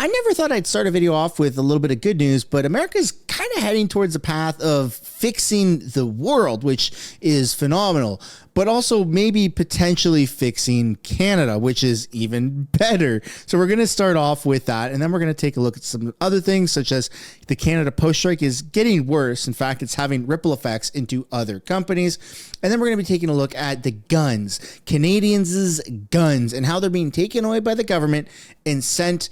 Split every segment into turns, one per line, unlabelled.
I never thought I'd start a video off with a little bit of good news, but America's kind of heading towards the path of fixing the world, which is phenomenal, but also maybe potentially fixing Canada, which is even better. So we're going to start off with that, and then we're going to take a look at some other things, such as the Canada Post strike is getting worse. In fact, it's having ripple effects into other companies. And then we're going to be taking a look at the guns, Canadians' guns, and how they're being taken away by the government and sent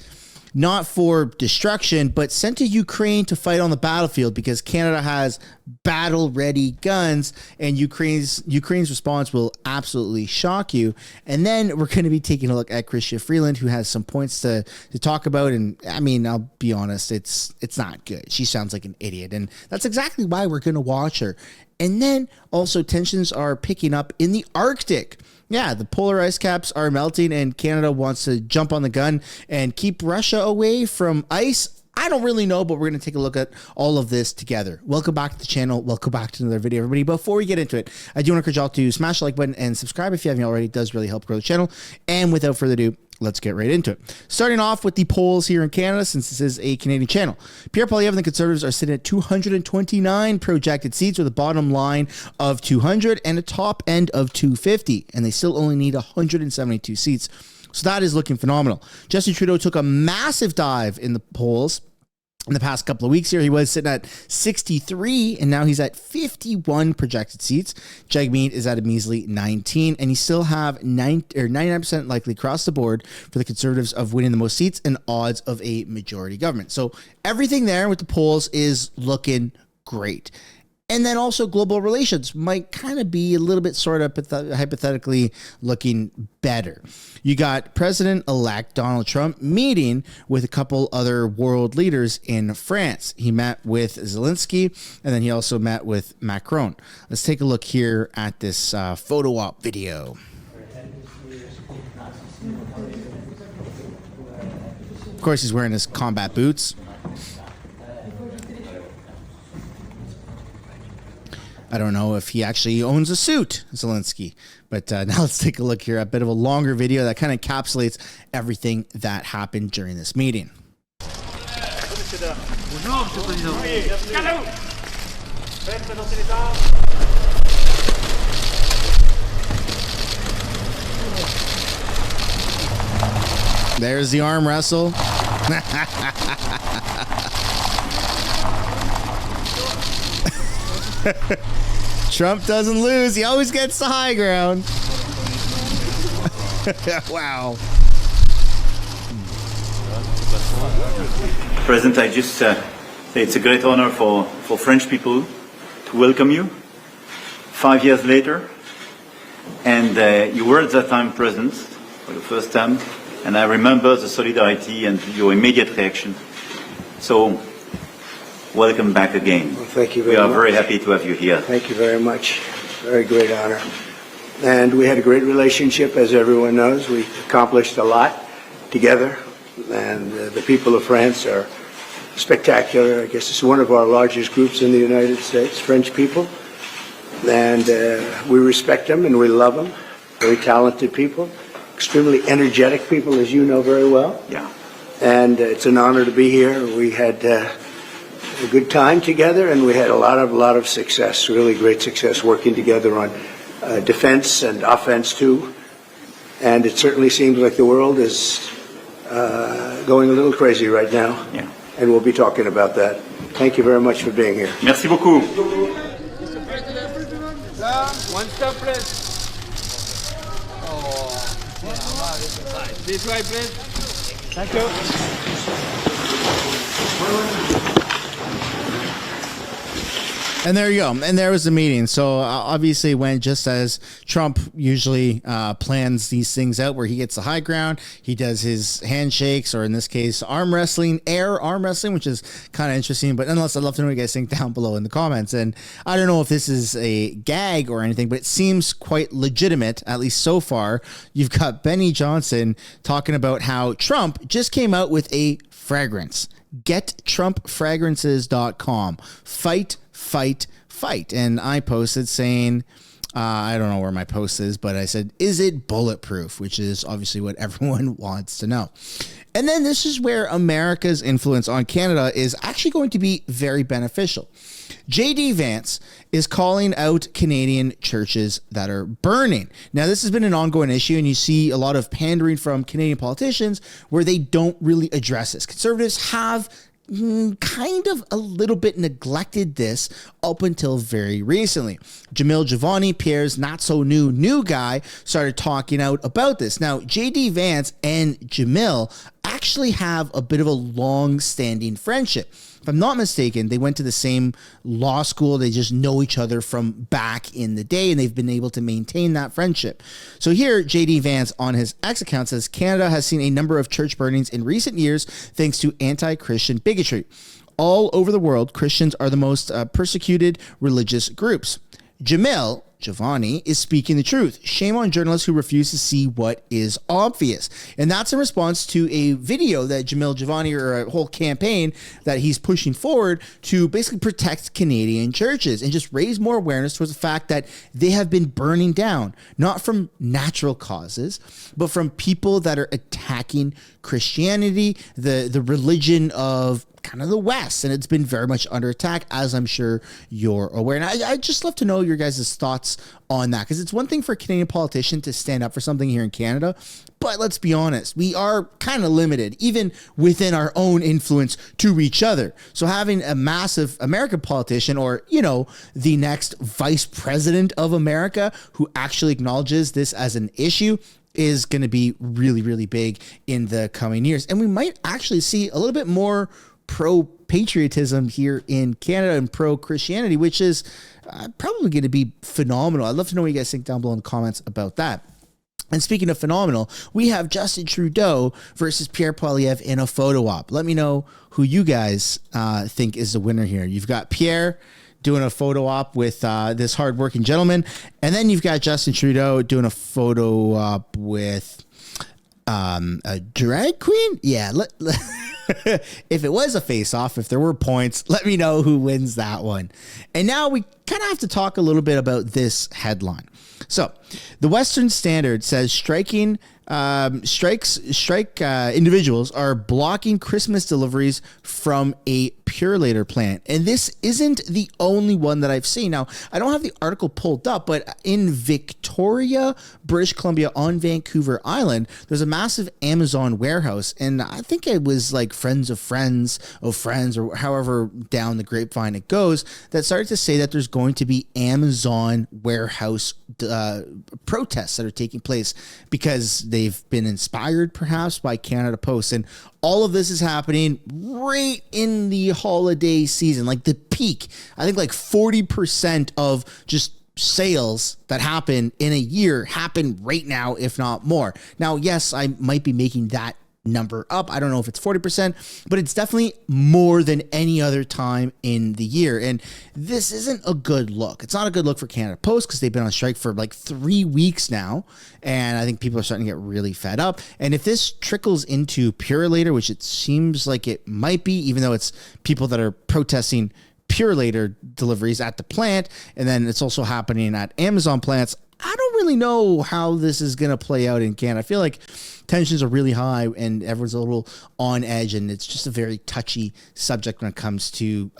not for destruction, but sent to Ukraine to fight on the battlefield, because Canada has battle-ready guns, and Ukraine's response will absolutely shock you. And then we're going to be taking a look at Chrystia Freeland, who has some points to talk about. And I mean, I'll be honest, it's not good. She sounds like an idiot, and that's exactly why we're going to watch her. And then also tensions are picking up in the Arctic. Yeah, the polar ice caps are melting, and Canada wants to jump on the gun and keep Russia away from ice. I don't really know, but we're going to take a look at all of this together. Welcome back to the channel. Welcome back to another video, everybody. Before we get into it, I do want to encourage y'all to smash the like button and subscribe if you haven't already. It does really help grow the channel. And without further ado, let's get right into it. Starting off with the polls here in Canada, since this is a Canadian channel. Pierre Poilievre and the Conservatives are sitting at 229 projected seats, with a bottom line of 200 and a top end of 250. And they still only need 172 seats. So that is looking phenomenal. Justin Trudeau took a massive dive in the polls in the past couple of weeks here. He was sitting at 63, and now he's at 51 projected seats. Jagmeet is at a measly 19, and you still have 99% likely across the board for the Conservatives of winning the most seats and odds of a majority government. So everything there with the polls is looking great. And then also global relations might kind of be a little bit sort of hypothetically looking better. You got President-elect Donald Trump meeting with a couple other world leaders in France. He met with Zelensky, and then he also met with Macron. Let's take a look here at this photo op video. Of course, he's wearing his combat boots. I don't know if he actually owns a suit, Zelensky. But now let's take a look here at a bit of a longer video that kind of encapsulates everything that happened during this meeting. There's the arm wrestle. Trump doesn't lose. He always gets the high ground. Wow.
President, I just say it's a great honor for French people to welcome you 5 years later. And you were at that time president for the first time. And I remember the solidarity and your immediate reaction. So, welcome back again.
Well, thank you very much.
We are very happy to have you here.
Thank you very much. Very great honor. And we had a great relationship, as everyone knows. We accomplished a lot together. And the people of France are spectacular. I guess it's one of our largest groups in the United States, French people. And we respect them and we love them. Very talented people. Extremely energetic people, as you know very well.
Yeah.
And it's an honor to be here. We had a good time together, and we had a lot of success, really great success working together on defense and offense too. And it certainly seems like the world is going a little crazy right now.
Yeah.
And we'll be talking about that. Thank you very much for being here.
Merci beaucoup.
Mr. President, one step, please. Oh, this way, please. Thank you.
And there you go. And there was the meeting. So obviously went just as Trump usually plans these things out, where he gets the high ground. He does his handshakes, or in this case, arm wrestling, air arm wrestling, which is kind of interesting. But nonetheless, I'd love to know what you guys think down below in the comments. And I don't know if this is a gag or anything, but it seems quite legitimate, at least so far. You've got Benny Johnson talking about how Trump just came out with a fragrance. GetTrumpFragrances.com. Fight. And I posted saying, I don't know where my post is, but I said, is it bulletproof? Which is obviously what everyone wants to know. And then this is where America's influence on Canada is actually going to be very beneficial. J.D. Vance is calling out Canadian churches that are burning. Now, this has been an ongoing issue, and you see a lot of pandering from Canadian politicians where they don't really address this. Conservatives have kind of a little bit neglected this up until very recently. Jamil Giovanni, Pierre's not so new guy, started talking out about this. Now, JD Vance and Jamil actually have a bit of a long-standing friendship. If I'm not mistaken, they went to the same law school. They just know each other from back in the day, and they've been able to maintain that friendship. So here, J.D. Vance on his X account says, Canada has seen a number of church burnings in recent years thanks to anti-Christian bigotry. All over the world, Christians are the most persecuted religious groups. Jamil Giovanni is speaking the truth. Shame on journalists who refuse to see what is obvious. And that's in response to a video that Jamil Giovanni, or a whole campaign that he's pushing forward to basically protect Canadian churches and just raise more awareness towards the fact that they have been burning down, not from natural causes, but from people that are attacking Christianity, the religion of kind of the West, and it's been very much under attack, as I'm sure you're aware. And I'd just love to know your guys' thoughts on that, because it's one thing for a Canadian politician to stand up for something here in Canada, but let's be honest, we are kind of limited, even within our own influence to each other. So having a massive American politician, or, you know, the next vice president of America who actually acknowledges this as an issue is going to be really, really big in the coming years. And we might actually see a little bit more pro-patriotism here in Canada and pro-Christianity, which is probably going to be phenomenal. I'd love to know what you guys think down below in the comments about that. And speaking of phenomenal, we have Justin Trudeau versus Pierre Poilievre in a photo op. Let me know who you guys think is the winner here. You've got Pierre doing a photo op with this hardworking gentleman, and then you've got Justin Trudeau doing a photo op with a drag queen. Yeah, if it was a face-off, if there were points, let me know who wins that one. And now we kind of have to talk a little bit about this headline. So the Western Standard says strike individuals are blocking Christmas deliveries from a Purelator plant. And this isn't the only one that I've seen. Now, I don't have the article pulled up, but in Victoria, British Columbia, on Vancouver Island, there's a massive Amazon warehouse. And I think it was like friends of friends, or however down the grapevine it goes, that started to say that there's going to be Amazon warehouse protests that are taking place because they've been inspired perhaps by Canada Post. And all of this is happening right in the holiday season, like the peak. I think like 40% of just sales that happen in a year happen right now, if not more. Now, yes, I might be making that number up. I don't know if it's 40%, but it's definitely more than any other time in the year. And this isn't a good look. It's not a good look for Canada Post because they've been on strike for like 3 weeks now. And I think people are starting to get really fed up. And if this trickles into Purelator, which it seems like it might be, even though it's people that are protesting Purelator deliveries at the plant, and then it's also happening at Amazon plants, I don't really know how this is going to play out in Canada. I feel like tensions are really high and everyone's a little on edge, and it's just a very touchy subject when it comes to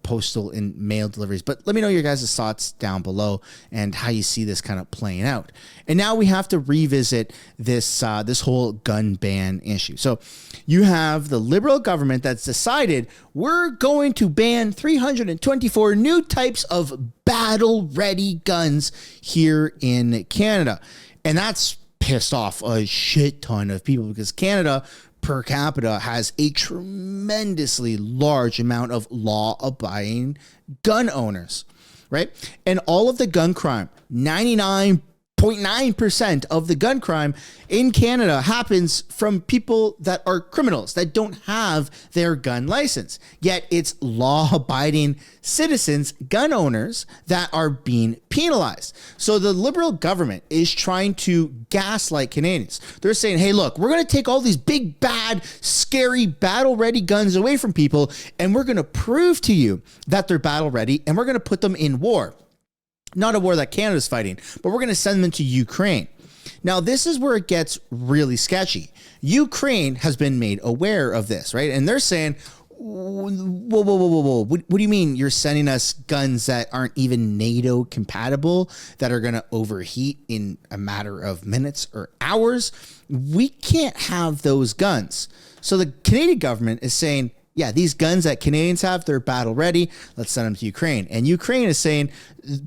postal and mail deliveries. But let me know your guys' thoughts down below and how you see this kind of playing out. And now we have to revisit this this whole gun ban issue. So you have the Liberal government that's decided we're going to ban 324 new types of battle-ready guns here in Canada. And that's pissed off a shit ton of people because Canada per capita has a tremendously large amount of law-abiding gun owners, right? And all of the gun crime, 99.9% of the gun crime in Canada happens from people that are criminals that don't have their gun license. Yet it's law-abiding citizens, gun owners, that are being penalized. So the Liberal government is trying to gaslight Canadians. They're saying, hey, look, we're going to take all these big, bad, scary, battle-ready guns away from people, and we're going to prove to you that they're battle-ready, and we're going to put them in war. Not a war that Canada's fighting, but we're going to send them to Ukraine. Now, this is where it gets really sketchy. Ukraine has been made aware of this, right? And they're saying, whoa. What do you mean you're sending us guns that aren't even NATO compatible, that are going to overheat in a matter of minutes or hours? We can't have those guns. So the Canadian government is saying, yeah, these guns that Canadians have, they're battle ready. Let's send them to Ukraine. And Ukraine is saying,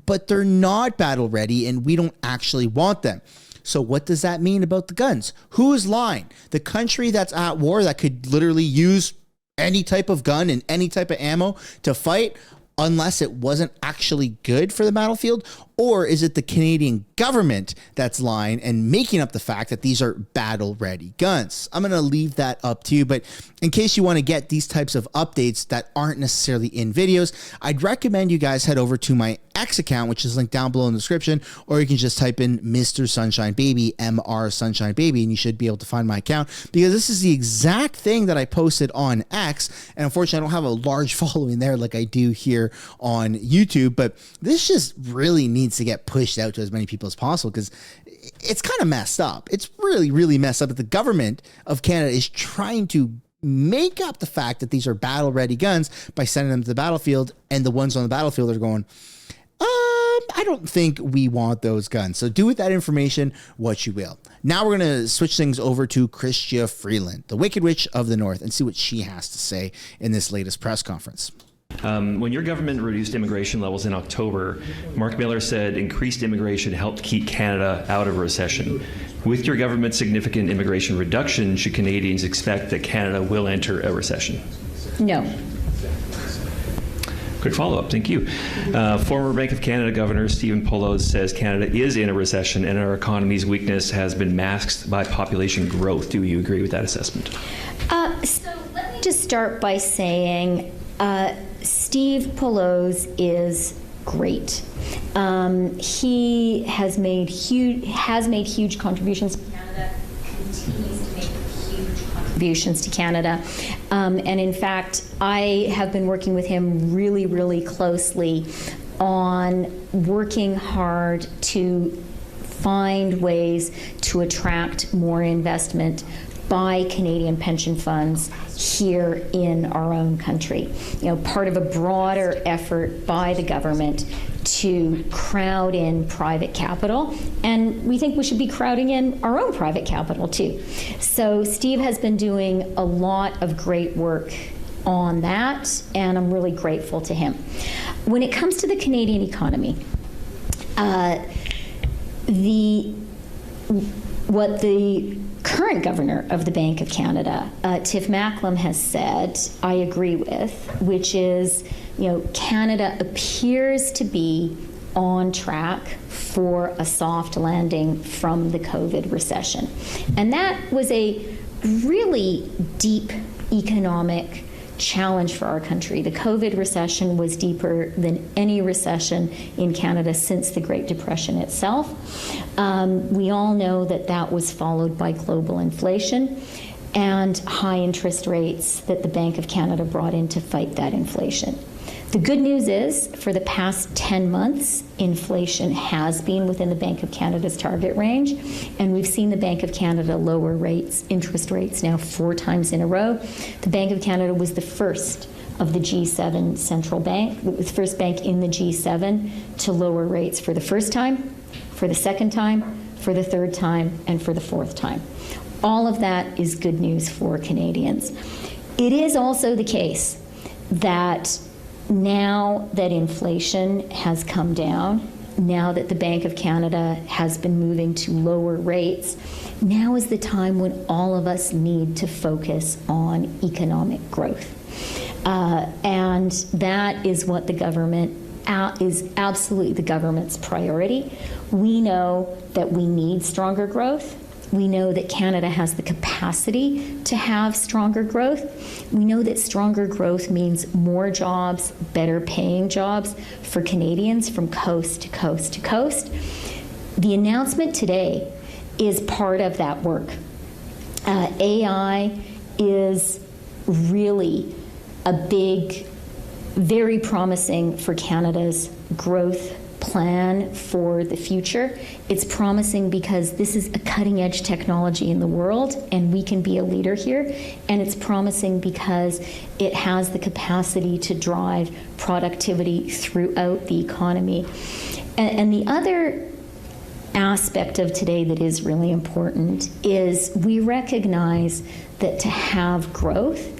but they're not battle ready and we don't actually want them. So what does that mean about the guns? Who is lying? The country that's at war that could literally use any type of gun and any type of ammo to fight, unless it wasn't actually good for the battlefield? Or is it the Canadian government that's lying and making up the fact that these are battle-ready guns? I'm going to leave that up to you, but in case you want to get these types of updates that aren't necessarily in videos, I'd recommend you guys head over to my X account, which is linked down below in the description, or you can just type in Mistersunshinebaby, Mistersunshinebaby, and you should be able to find my account, because this is the exact thing that I posted on X, and unfortunately I don't have a large following there like I do here on YouTube, but this just really needs to get pushed out to as many people as possible, because it's kind of messed up. It's really, really messed up that the government of Canada is trying to make up the fact that these are battle-ready guns by sending them to the battlefield, and the ones on the battlefield are going, I don't think we want those guns. So do with that information what you will. Now we're going to switch things over to Chrystia Freeland, the Wicked Witch of the North, and see what she has to say in this latest press conference.
When your government reduced immigration levels in October, Mark Miller said increased immigration helped keep Canada out of a recession. With your government's significant immigration reduction, should Canadians expect that Canada will enter a recession?
No.
Quick follow-up, thank you. Former Bank of Canada Governor Stephen Poloz says Canada is in a recession and our economy's weakness has been masked by population growth. Do you agree with that assessment?
So let me just start by saying Steve Poloz is great. He has made huge contributions to Canada, continues to make huge contributions to Canada. And in fact, I have been working with him really, really closely on working hard to find ways to attract more investment by Canadian pension funds here in our own country. You know, part of a broader effort by the government to crowd in private capital, and we think we should be crowding in our own private capital too. So Steve has been doing a lot of great work on that, and I'm really grateful to him. When it comes to the Canadian economy, what the current governor of the Bank of Canada, Tiff Macklem, has said, I agree with, which is, you know, Canada appears to be on track for a soft landing from the COVID recession. And that was a really deep economic challenge for our country. The COVID recession was deeper than any recession in Canada since the Great Depression itself. We all know that that was followed by global inflation and high interest rates that the Bank of Canada brought in to fight that inflation. The good news is, for the past 10 months, inflation has been within the Bank of Canada's target range, and we've seen the Bank of Canada lower rates, interest rates, now 4 times in a row. The Bank of Canada was the first of the G7 central bank, the first bank in the G7 to lower rates for the first time, for the second time, for the third time, and for the 4th time. All of that is good news for Canadians. It is also the case that now that inflation has come down, now that the Bank of Canada has been moving to lower rates, now is the time when all of us need to focus on economic growth. And that is what the government is absolutely the government's priority. We know that we need stronger growth. We know that Canada has the capacity to have stronger growth. We know that stronger growth means more jobs, better paying jobs for Canadians from coast to coast to coast. The announcement today is part of that work. AI is really a big, very promising for Canada's growth plan for the future. It's promising because this is a cutting-edge technology in the world, and we can be a leader here. And it's promising because it has the capacity to drive productivity throughout the economy. And the other aspect of today that is really important is we recognize that to have growth,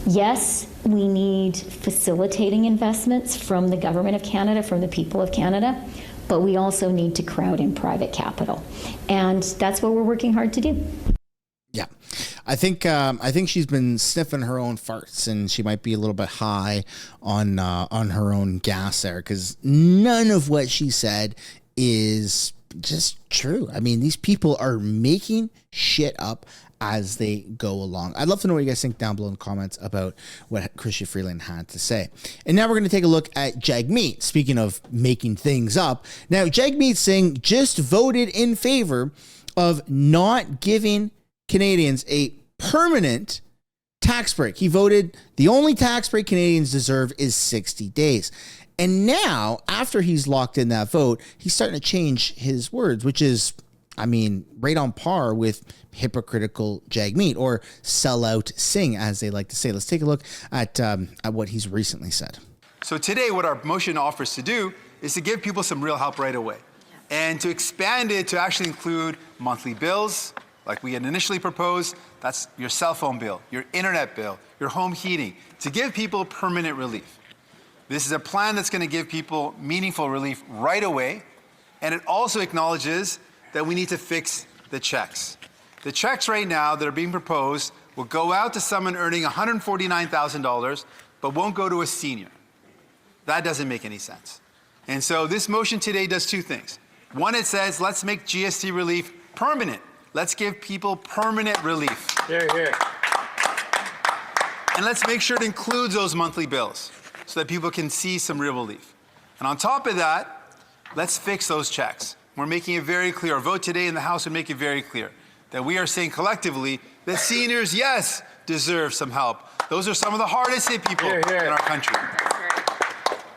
yes, we need facilitating investments from the government of Canada, from the people of Canada, but we also need to crowd in private capital. And that's what we're working hard to do.
Yeah, I think she's been sniffing her own farts, and she might be a little bit high on her own gas there, because none of what she said is just true. I mean, these people are making shit up as they go along. I'd love to know what you guys think down below in the comments about what Chrystia Freeland had to say. And now we're going to take a look at Jagmeet. Speaking of making things up, now Jagmeet Singh just voted in favor of not giving Canadians a permanent tax break. He voted the only tax break Canadians deserve is 60 days. And now, after he's locked in that vote, he's starting to change his words, which is, I mean, right on par with hypocritical Jagmeet, or sellout Singh, as they like to say. Let's take a look at what he's recently said.
So today, what our motion offers to do is to give people some real help right away, and to expand it to actually include monthly bills, like we had initially proposed. That's your cell phone bill, your internet bill, your home heating, to give people permanent relief. This is a plan that's going to give people meaningful relief right away, and it also acknowledges that we need to fix the checks. The checks right now that are being proposed will go out to someone earning $149,000, but won't go to a senior. That doesn't make any sense. And so this motion today does two things. One, it says, let's make GST relief permanent. Let's give people permanent relief.
Here, here.
And let's make sure it includes those monthly bills so that people can see some real relief. And on top of that, let's fix those checks. We're making it very clear. Our vote today in the House would make it very clear that we are saying collectively that seniors, yes, deserve some help. Those are some of the hardest hit people in our country.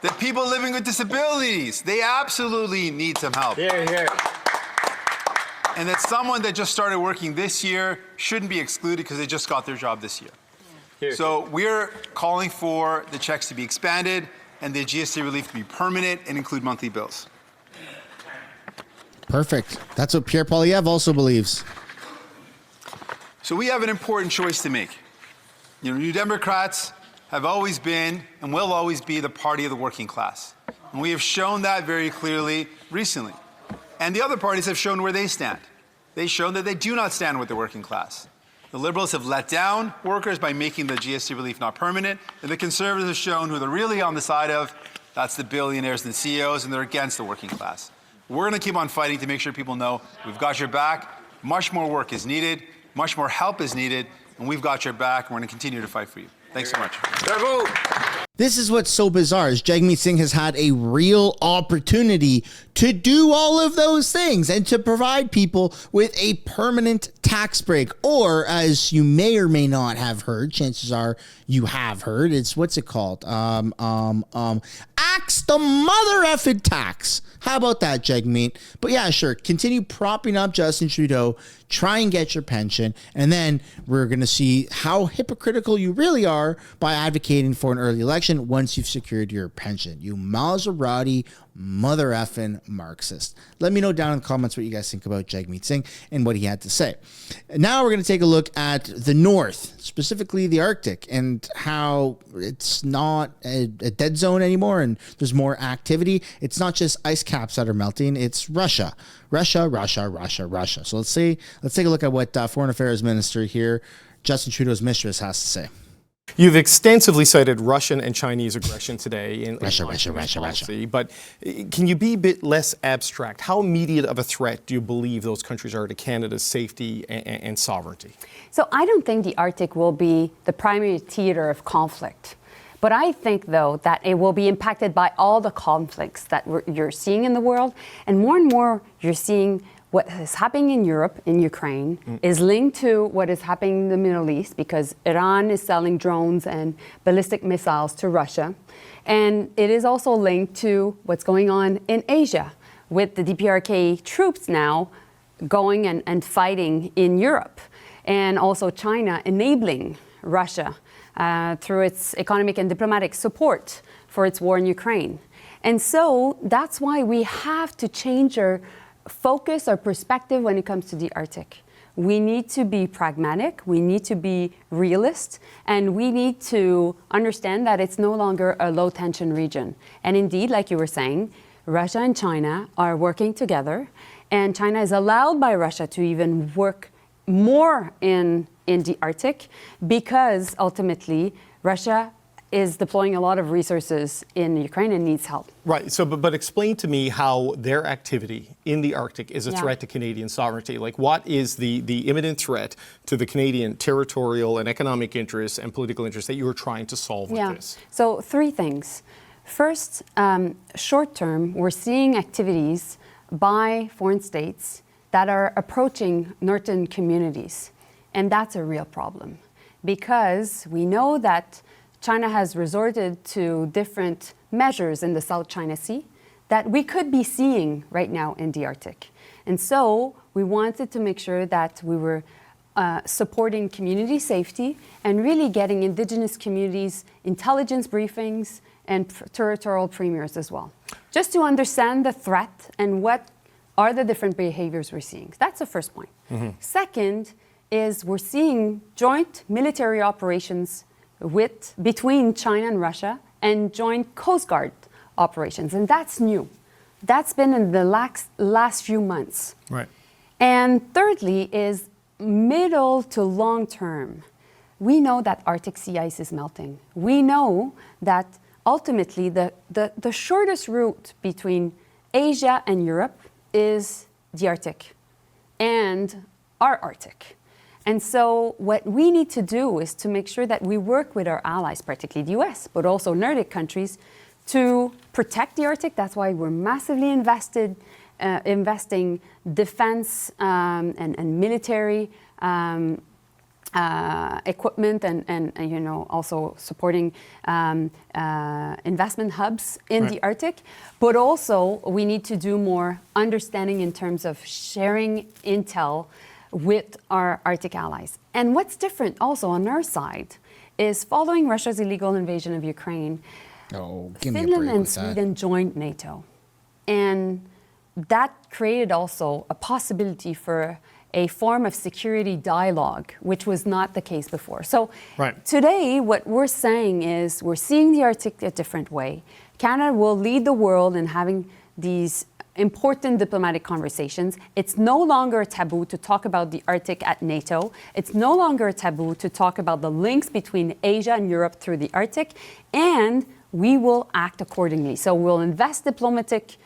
That people living with disabilities, they absolutely need some help. And that someone that just started working this year shouldn't be excluded because they just got their job this year. So we're calling for the checks to be expanded and the GST relief to be permanent and include monthly bills.
Perfect. That's what Pierre Poilievre also believes.
So we have an important choice to make. You know, New Democrats have always been and will always be the party of the working class. And we have shown that very clearly recently. And the other parties have shown where they stand. They've shown that they do not stand with the working class. The Liberals have let down workers by making the GST relief not permanent, and the Conservatives have shown who they're really on the side of. That's the billionaires and the CEOs, and they're against the working class. We're going to keep on fighting to make sure people know we've got your back. Much more work is needed, much more help is needed, and we've got your back, and we're going to continue to fight for you. Thanks so much.
This is what's so bizarre is Jagmeet Singh has had a real opportunity to do all of those things and to provide people with a permanent tax break, or as you may or may not have heard, chances are you have heard, it's what's it called? Axe the mother effing tax. How about that, Jagmeet? But yeah, sure. Continue propping up Justin Trudeau. Try and get your pension. And then we're going to see how hypocritical you really are by advocating for an early election once you've secured your pension. You Maserati mother effing Marxist. Let me know down in the comments what you guys think about Jagmeet Singh and what he had to say. Now we're going to take a look at the North, specifically the Arctic, and how it's not a dead zone anymore and there's more activity. It's not just ice caps that are melting, it's Russia. So let's take a look at what Foreign Affairs Minister here, Justin Trudeau's Mistress, has to say.
You've extensively cited Russian and Chinese aggression today in
Russia.
But can you be a bit less abstract? How immediate of a threat do you believe those countries are to Canada's safety and sovereignty?
So I don't think the Arctic will be the primary theater of conflict. But I think, though, that it will be impacted by all the conflicts that you're seeing in the world. And more you're seeing what is happening in Europe, in Ukraine, is linked to what is happening in the Middle East because Iran is selling drones and ballistic missiles to Russia. And it is also linked to what's going on in Asia with the DPRK troops now going and fighting in Europe. And also China enabling Russia through its economic and diplomatic support for its war in Ukraine. And so that's why we have to change our focus, our perspective when it comes to the Arctic. We need to be pragmatic, we need to be realist, and we need to understand that it's no longer a low-tension region. And indeed, like you were saying, Russia and China are working together, and China is allowed by Russia to even work more in the Arctic because ultimately Russia is deploying a lot of resources in Ukraine and needs help.
Right. So, but explain to me how their activity in the Arctic is a threat to Canadian sovereignty. Like, what is the imminent threat to the Canadian territorial and economic interests and political interests that you are trying to solve with this?
So, three things. First, short term, we're seeing activities by foreign states that are approaching northern communities. And that's a real problem because we know that China has resorted to different measures in the South China Sea that we could be seeing right now in the Arctic. And so we wanted to make sure that we were supporting community safety and really getting Indigenous communities intelligence briefings and territorial premiers as well, just to understand the threat and what are the different behaviors we're seeing. That's the first point. Second is we're seeing joint military operations between China and Russia and joint Coast Guard operations. And that's new. That's been in the last few months.
Right.
And thirdly is middle to long term. We know that Arctic sea ice is melting. We know that ultimately the shortest route between Asia and Europe is the Arctic and our Arctic. And so what we need to do is to make sure that we work with our allies, particularly the US, but also Nordic countries, to protect the Arctic. That's why we're massively investing defense and military equipment and you know, also supporting investment hubs in the Arctic. But also we need to do more understanding in terms of sharing intel with our Arctic allies. And what's different also on our side is following Russia's illegal invasion of Ukraine, Finland and Sweden joined NATO. And that created also a possibility for a form of security dialogue, which was not the case before. So today, what we're saying is we're seeing the Arctic a different way. Canada will lead the world in having these important diplomatic conversations. It's no longer a taboo to talk about the Arctic at NATO. It's no longer a taboo to talk about the links between Asia and Europe through the Arctic, and we will act accordingly. So we'll invest diplomatic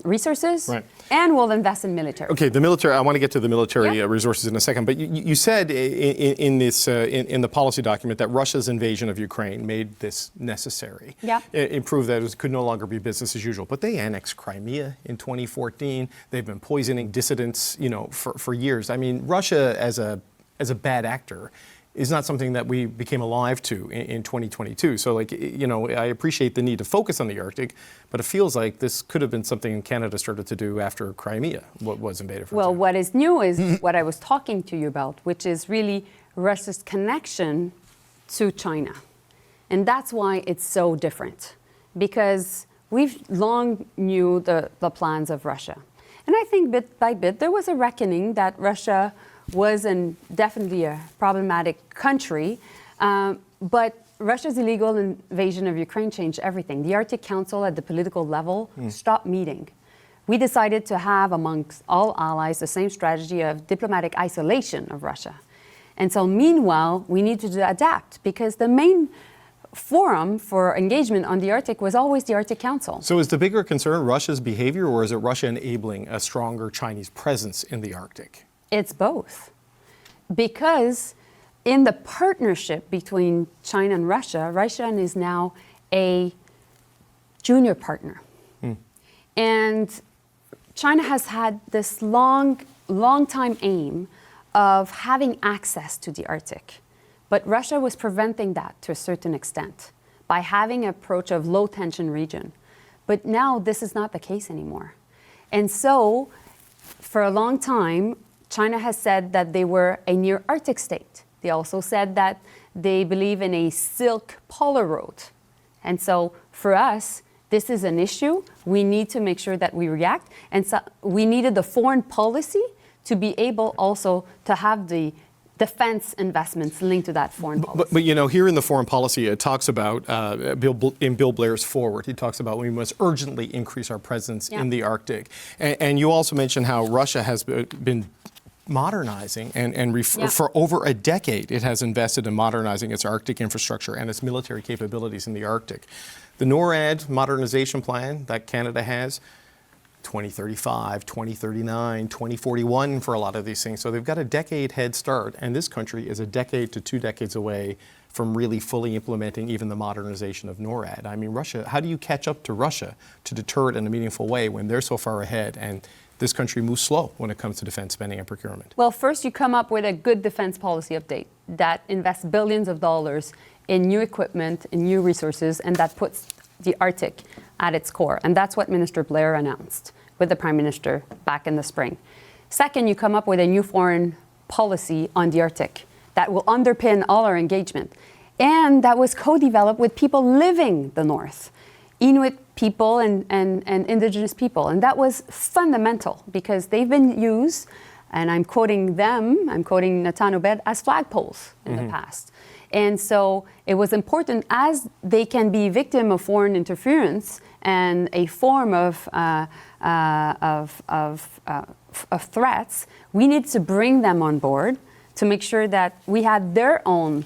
resources, and we'll invest in military.
Okay, the military. I want to get to the military resources in a second, but you said in the policy document that Russia's invasion of Ukraine made this necessary. It proved that it could no longer be business as usual. But they annexed Crimea in 2014. They've been poisoning dissidents, you know, for years. I mean, Russia as a bad actor is not something that we became alive to in 2022. So, like, you know, I appreciate the need to focus on the Arctic, but it feels like this could have been something Canada started to do after Crimea was invaded from China.
What is new is what I was talking to you about, which is really Russia's connection to China. And that's why it's so different, because we've long knew the plans of Russia. And I think bit by bit, there was a reckoning that Russia was definitely a problematic country, but Russia's illegal invasion of Ukraine changed everything. The Arctic Council at the political level stopped meeting. We decided to have amongst all allies the same strategy of diplomatic isolation of Russia. And so meanwhile, we needed to adapt because the main forum for engagement on the Arctic was always the Arctic Council.
So is the bigger concern Russia's behavior, or is it Russia enabling a stronger Chinese presence in the Arctic?
It's both. Because in the partnership between China and Russia, Russia is now a junior partner. And China has had this long time aim of having access to the Arctic. But Russia was preventing that to a certain extent by having an approach of low tension region. But now this is not the case anymore. And so for a long time, China has said that they were a near Arctic state. They also said that they believe in a Silk Polar Road. And so for us, this is an issue. We need to make sure that we react. And so we needed the foreign policy to be able also to have the defense investments linked to that foreign policy.
But you know, here in the foreign policy, it talks about, in Bill Blair's forward, he talks about we must urgently increase our presence in the Arctic. And you also mentioned how Russia has been modernizing and for over a decade, it has invested in modernizing its Arctic infrastructure and its military capabilities in the Arctic. The NORAD modernization plan that Canada has, 2035, 2039, 2041 for a lot of these things. So they've got a decade head start, and this country is a decade to 2 decades away from really fully implementing even the modernization of NORAD. I mean, Russia, how do you catch up to Russia to deter it in a meaningful way when they're so far ahead and this country moves slow when it comes to defense spending and procurement?
Well, first you come up with a good defense policy update that invests billions of dollars in new equipment, in new resources, and that puts the Arctic at its core. And that's what Minister Blair announced with the Prime Minister back in the spring. Second, you come up with a new foreign policy on the Arctic that will underpin all our engagement. And that was co-developed with people living the North, Inuit people and Indigenous people. And that was fundamental because they've been used, and I'm quoting them, I'm quoting Natan Obed, as flagpoles in the past. And so it was important, as they can be victim of foreign interference and a form of threats, we need to bring them on board to make sure that we had their own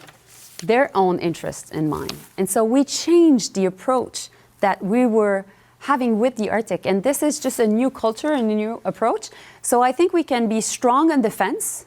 interests in mind. And so we changed the approach that we were having with the Arctic. And this is just a new culture and a new approach. So I think we can be strong on defense.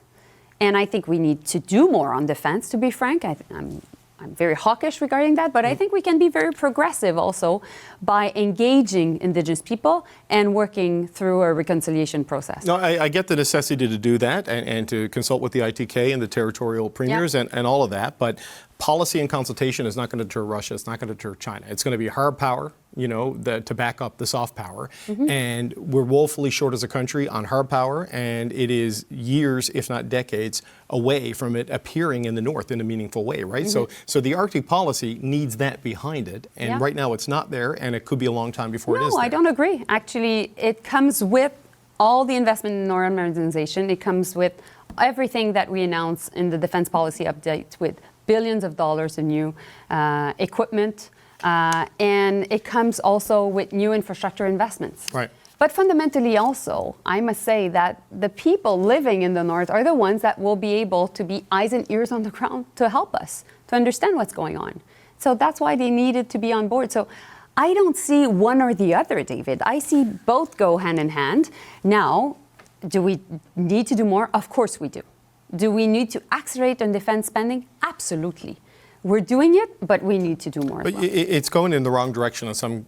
And I think we need to do more on defense, to be frank. I'm very hawkish regarding that, but I think we can be very progressive also by engaging Indigenous people and working through a reconciliation process.
No, I get the necessity to do that and to consult with the ITK and the territorial premiers and all of that, but policy and consultation is not going to deter Russia. It's not going to deter China. It's going to be hard power, you know, to back up the soft power. And we're woefully short as a country on hard power, and it is years, if not decades, away from it appearing in the North in a meaningful way, right? So the Arctic policy needs that behind it, and right now it's not there, and it could be a long time before it is there.
No, I don't agree. Actually, it comes with all the investment in NORAD modernization. It comes with everything that we announced in the defense policy update with billions of dollars in new equipment, and it comes also with new infrastructure investments.
Right.
But fundamentally also, I must say that the people living in the North are the ones that will be able to be eyes and ears on the ground to help us, to understand what's going on. So that's why they needed to be on board. So I don't see one or the other, David. I see both go hand in hand. Now, do we need to do more? Of course we do. Do we need to accelerate on defense spending? Absolutely. We're doing it, but we need to do more.
But it's going in the wrong direction in some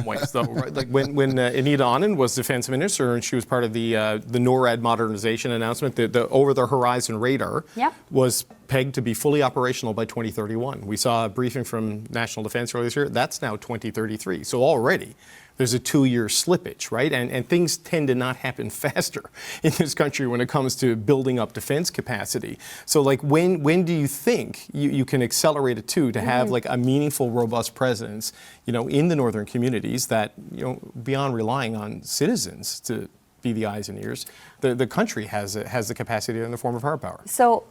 ways, though. Right? Like when Anita Anand was defense minister and she was part of the NORAD modernization announcement, the over-the-horizon radar was pegged to be fully operational by 2031. We saw a briefing from National Defense earlier this year. That's now 2033. So already there's a 2-year slippage, right? And things tend to not happen faster in this country when it comes to building up defense capacity. So like when do you think you can accelerate it to have like a meaningful, robust presence, you know, in the northern communities that, you know, beyond relying on citizens to be the eyes and ears, the country has the capacity in the form of hard power.
So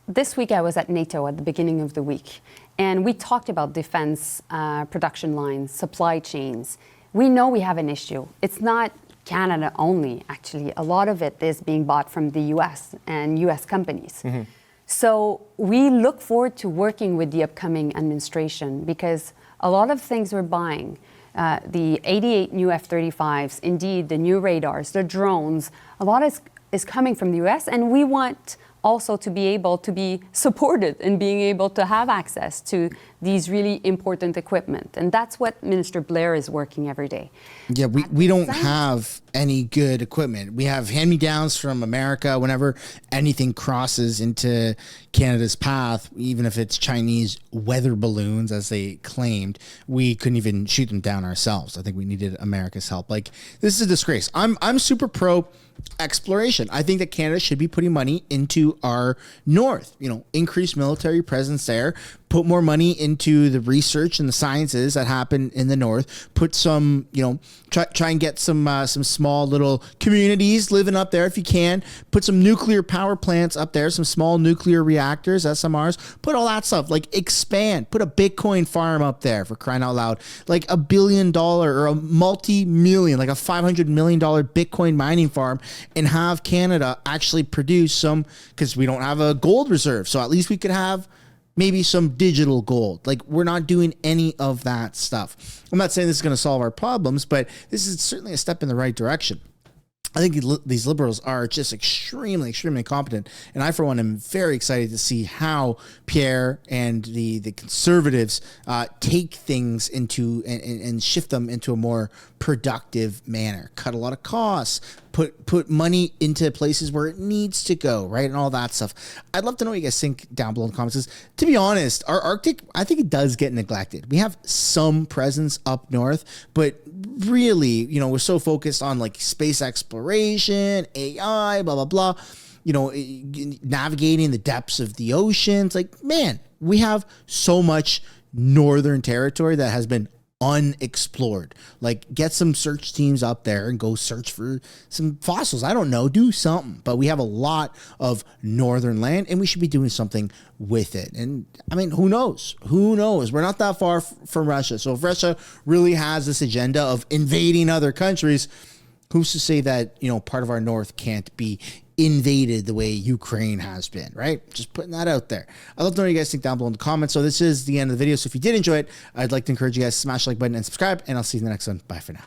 this week I was at NATO at the beginning of the week, and we talked about defense production lines, supply chains. We know we have an issue. It's not Canada only, actually. A lot of it is being bought from the US and US companies. So we look forward to working with the upcoming administration because a lot of things we're buying, the 88 new F-35s, indeed the new radars, the drones, a lot is coming from the US, and we want also to be able to be supported and being able to have access to these really important equipment. And that's what Minister Blair is working every day.
Yeah, we don't have any good equipment. We have hand-me-downs from America. Whenever anything crosses into Canada's path, even if it's Chinese weather balloons, as they claimed, we couldn't even shoot them down ourselves. I think we needed America's help. Like, this is a disgrace. I'm super pro exploration. I think that Canada should be putting money into our north, increase military presence there, put more money into the research and the sciences that happen in the north, put some, try and get some small little communities living up there if you can, put some nuclear power plants up there, some small nuclear reactors, SMRs, put all that stuff, like expand, put a Bitcoin farm up there, for crying out loud, like $1 billion or a multi-million, like a $500 million Bitcoin mining farm, and have Canada actually produce some, because we don't have a gold reserve. So at least we could have maybe some digital gold. Like, we're not doing any of that stuff. I'm not saying this is going to solve our problems, but this is certainly a step in the right direction. I think these Liberals are just extremely, extremely incompetent. And I, for one, am very excited to see how Pierre and the Conservatives take things into and shift them into a more productive manner. Cut a lot of costs, put money into places where it needs to go, right? And all that stuff. I'd love to know what you guys think down below in the comments. 'Cause to be honest, our Arctic, I think it does get neglected. We have some presence up north, but really, we're so focused on like space exploration, AI, blah, blah, blah, navigating the depths of the oceans. Like, man, we have so much northern territory that has been unexplored. Like, get some search teams up there and go search for some fossils. I don't know, do something. But we have a lot of northern land, and we should be doing something with it. And I mean, who knows? Who knows? We're not that far from Russia. So if Russia really has this agenda of invading other countries, who's to say that, part of our north can't be invaded the way Ukraine has been, right? Just putting that out there. I'd love to know what you guys think down below in the comments. So this is the end of the video. So if you did enjoy it, I'd like to encourage you guys to smash the like button and subscribe, and I'll see you in the next one. Bye for now.